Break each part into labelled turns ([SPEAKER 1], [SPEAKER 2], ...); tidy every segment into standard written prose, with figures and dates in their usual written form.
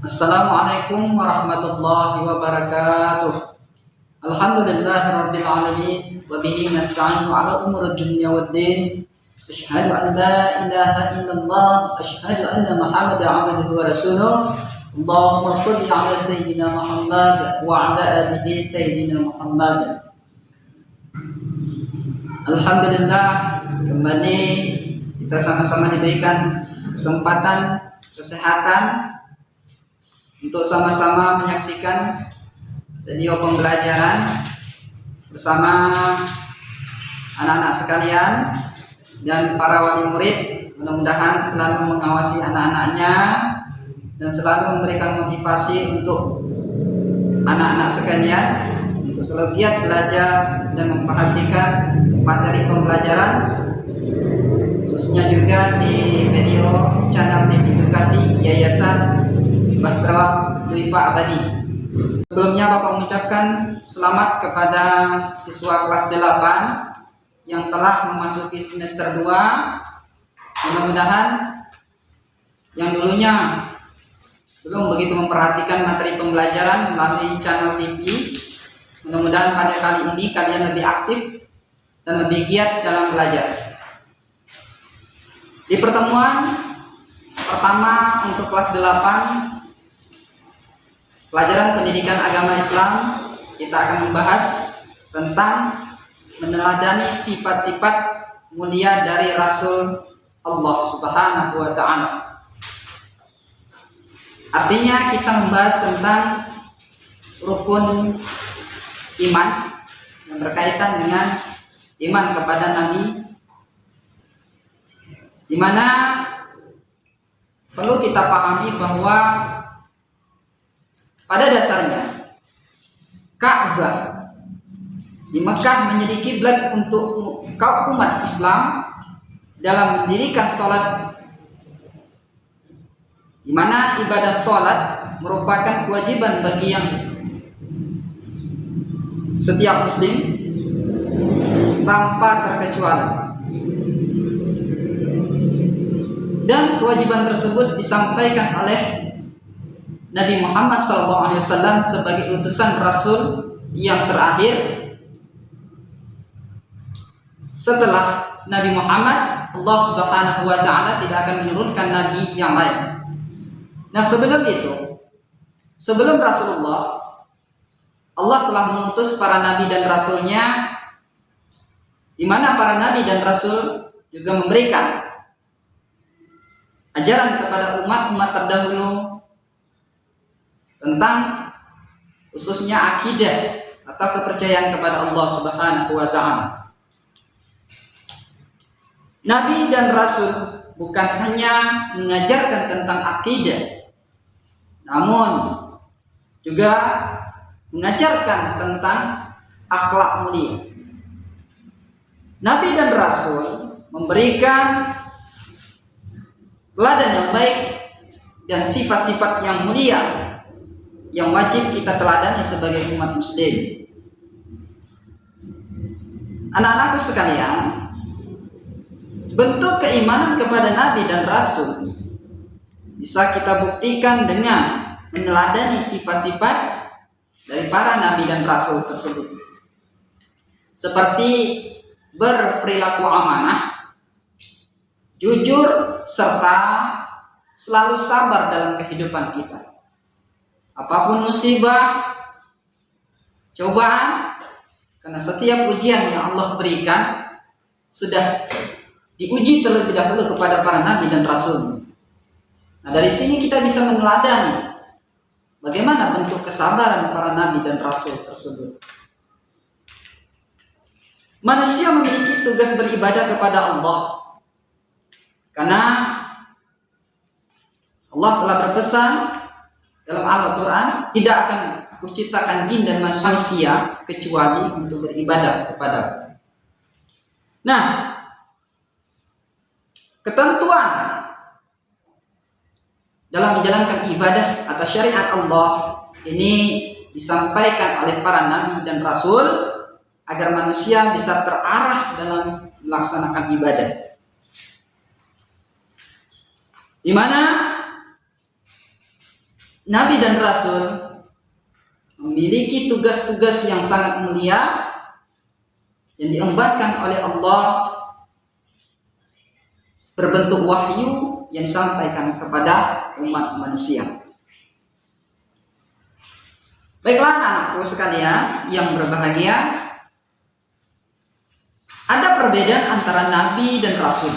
[SPEAKER 1] Assalamualaikum warahmatullahi wabarakatuh. Alhamdulillahirabbil alamin wa bihi nasta'inu ala umuri dunya waddin. Asyhadu an la ilaha illallah, asyhadu anna Muhammadan abduhu wa rasuluh. Allahumma shalli ala sayyidina Muhammad wa ala alihi sayyidina Muhammad. Alhamdulillah, kembali kita sama-sama diberikan kesempatan, kesehatan untuk sama-sama menyaksikan video pembelajaran bersama anak-anak sekalian dan para wali murid. Mudah-mudahan selalu mengawasi anak-anaknya dan selalu memberikan motivasi untuk anak-anak sekalian untuk selalu giat belajar dan memperhatikan materi pembelajaran, khususnya juga di video channel TV Edukasi Yayasan Bahtera Dwi-Pak Abadi. Sebelumnya Bapak mengucapkan selamat kepada siswa kelas 8 yang telah memasuki semester 2. Mudah-mudahan yang dulunya belum begitu memperhatikan materi pembelajaran melalui channel TV, mudah-mudahan pada kali ini kalian lebih aktif dan lebih giat dalam belajar. Di pertemuan pertama untuk kelas 8 pelajaran pendidikan agama Islam, kita akan membahas tentang meneladani sifat-sifat mulia dari Rasul Allah Subhanahu wa Ta'ala. Artinya kita membahas tentang rukun iman yang berkaitan dengan iman kepada Nabi, di mana perlu kita pahami bahwa pada dasarnya Ka'bah di Mekah menjadi kiblat untuk kaum umat Islam dalam mendirikan sholat, di mana ibadah sholat merupakan kewajiban bagi yang setiap muslim tanpa terkecuali, dan kewajiban tersebut disampaikan oleh Nabi Muhammad SAW sebagai utusan Rasul yang terakhir. Setelah Nabi Muhammad, Allah Subhanahu wa Ta'ala tidak akan menurunkan Nabi yang lain. Nah, sebelum itu, sebelum Rasulullah, Allah telah mengutus para Nabi dan Rasulnya, di mana para Nabi dan Rasul juga memberikan ajaran kepada umat-umat terdahulu tentang khususnya akidah atau kepercayaan kepada Allah Subhanahu wa Ta'ala. Nabi dan Rasul bukan hanya mengajarkan tentang akidah, namun juga mengajarkan tentang akhlak mulia. Nabi dan Rasul memberikan teladan yang baik dan sifat-sifat yang mulia yang wajib kita teladani sebagai umat muslim. Anak-anakku sekalian, bentuk keimanan kepada Nabi dan Rasul bisa kita buktikan dengan meneladani sifat-sifat dari para Nabi dan Rasul tersebut, seperti berperilaku amanah, jujur, serta selalu sabar dalam kehidupan kita. Apapun musibah, cobaan, karena setiap ujian yang Allah berikan sudah diuji terlebih dahulu kepada para Nabi dan Rasul. Nah, dari sini kita bisa meneladani bagaimana bentuk kesabaran para Nabi dan Rasul tersebut. Manusia memiliki tugas beribadah kepada Allah, karena Allah telah berpesan dalam Al-Quran, tidak akan aku ciptakan jin dan manusia kecuali untuk beribadah kepada. Nah, ketentuan dalam menjalankan ibadah atas syariat Allah ini disampaikan oleh para Nabi dan Rasul agar manusia bisa terarah dalam melaksanakan ibadah, di mana nabi dan rasul memiliki tugas-tugas yang sangat mulia yang diembankan oleh Allah berbentuk wahyu yang disampaikan kepada umat manusia. Baiklah anak-anakku sekalian yang berbahagia, ada perbedaan antara nabi dan rasul.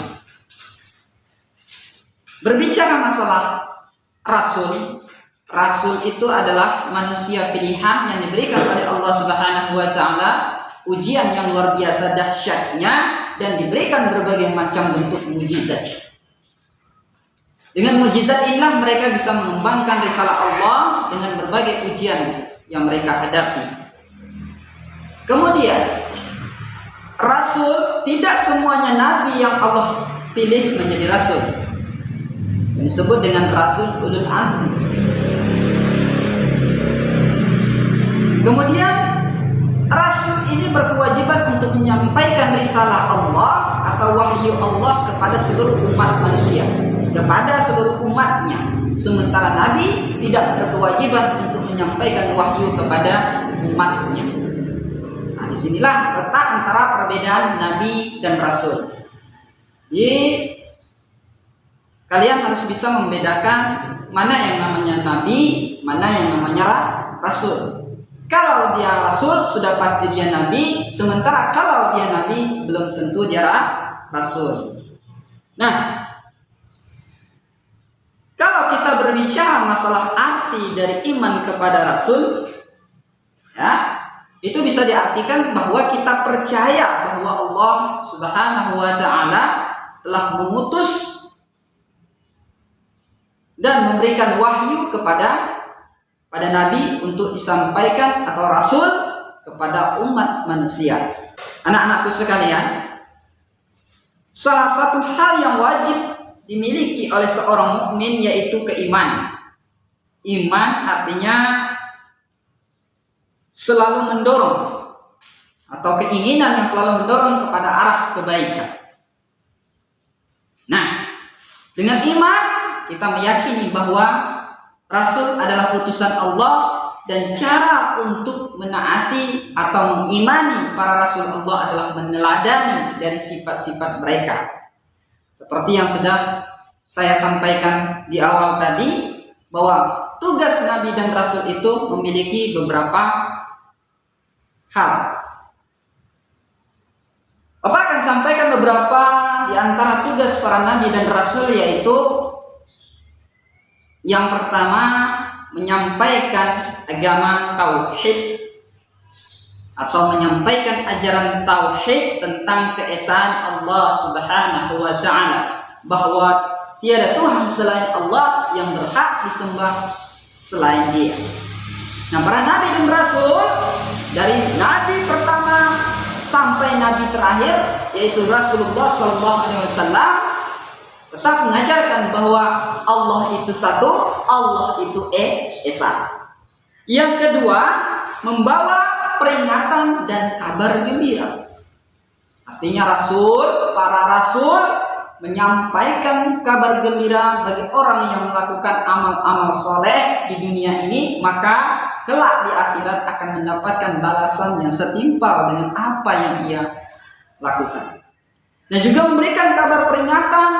[SPEAKER 1] Berbicara masalah rasul, rasul itu adalah manusia pilihan yang diberikan oleh Allah Subhanahu wa taala, ujian yang luar biasa dahsyatnya dan diberikan berbagai macam bentuk mujizat. Dengan mujizat inilah mereka bisa mengembangkan risalah Allah dengan berbagai ujian yang mereka hadapi. Kemudian rasul, tidak semuanya nabi yang Allah pilih menjadi rasul. Ini disebut dengan rasul ulul azmi. Kemudian rasul ini berkewajiban untuk menyampaikan risalah Allah atau wahyu Allah kepada seluruh umat manusia, kepada seluruh umatnya. Sementara nabi tidak berkewajiban untuk menyampaikan wahyu kepada umatnya. Nah, disinilah letak antara perbedaan nabi dan rasul. Jadi kalian harus bisa membedakan mana yang namanya nabi, mana yang namanya rasul. Kalau dia rasul sudah pasti dia nabi, sementara kalau dia nabi belum tentu dia rasul. Nah, kalau kita berbicara masalah arti dari iman kepada rasul, ya, itu bisa diartikan bahwa kita percaya bahwa Allah Subhanahu wa taala telah mengutus dan memberikan wahyu kepada nabi untuk disampaikan atau rasul kepada umat manusia. Anak-anakku sekalian, salah satu hal yang wajib dimiliki oleh seorang mukmin yaitu keimanan. Iman artinya selalu mendorong atau keinginan yang selalu mendorong kepada arah kebaikan. Nah, dengan iman kita meyakini bahwa rasul adalah utusan Allah dan cara untuk menaati atau mengimani para rasul Allah adalah meneladani dari sifat-sifat mereka. Seperti yang sudah saya sampaikan di awal tadi, bahwa tugas nabi dan rasul itu memiliki beberapa hal. Bapak akan sampaikan beberapa di antara tugas para nabi dan rasul, yaitu yang pertama, menyampaikan agama tauhid atau menyampaikan ajaran tauhid tentang keesaan Allah Subhanahu wa taala, bahwa tiada Tuhan selain Allah yang berhak disembah selain Dia. Nah, para nabi dan rasul dari nabi pertama sampai nabi terakhir yaitu Rasulullah SAW tetap mengajarkan bahwa Allah itu satu, Allah itu esa. Yang kedua, membawa peringatan dan kabar gembira. Artinya para rasul menyampaikan kabar gembira bagi orang yang melakukan amal-amal soleh di dunia ini, maka kelak di akhirat akan mendapatkan balasan yang setimpal dengan apa yang ia lakukan. Dan juga memberikan kabar peringatan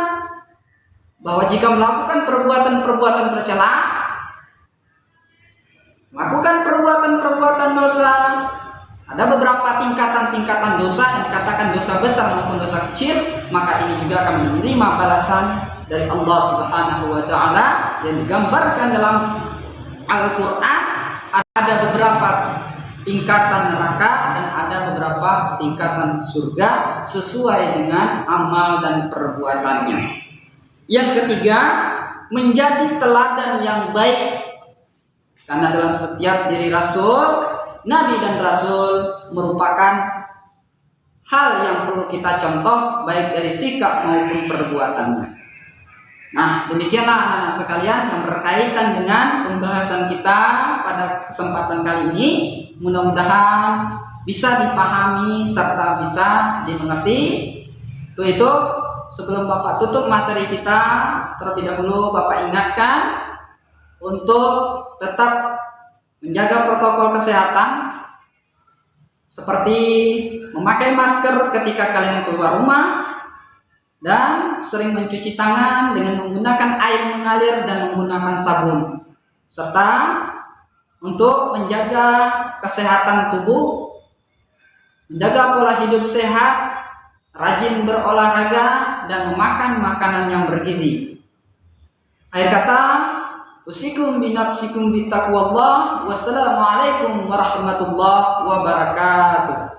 [SPEAKER 1] bahwa jika melakukan perbuatan-perbuatan tercela, melakukan perbuatan-perbuatan dosa, ada beberapa tingkatan-tingkatan dosa yang dikatakan dosa besar maupun dosa kecil, maka ini juga akan menerima balasan dari Allah Subhanahu wa taala yang digambarkan dalam Al-Qur'an. Ada beberapa tingkatan neraka dan ada beberapa tingkatan surga sesuai dengan amal dan perbuatannya. Yang ketiga, menjadi teladan yang baik, karena dalam setiap diri rasul, nabi dan rasul merupakan hal yang perlu kita contoh baik dari sikap maupun perbuatannya. Nah, demikianlah anak-anak sekalian yang berkaitan dengan pembahasan kita pada kesempatan kali ini. Mudah-mudahan bisa dipahami serta bisa dimengerti. Itu sebelum Bapak tutup materi kita, terlebih dahulu Bapak ingatkan untuk tetap menjaga protokol kesehatan seperti memakai masker ketika kalian keluar rumah dan sering mencuci tangan dengan menggunakan air mengalir dan menggunakan sabun, serta untuk menjaga kesehatan tubuh, menjaga pola hidup sehat, rajin berolahraga, dan memakan makanan yang bergizi. Akhir kata, usikum binafsikum bittaqwallah. Wassalamualaikum warahmatullahi wabarakatuh.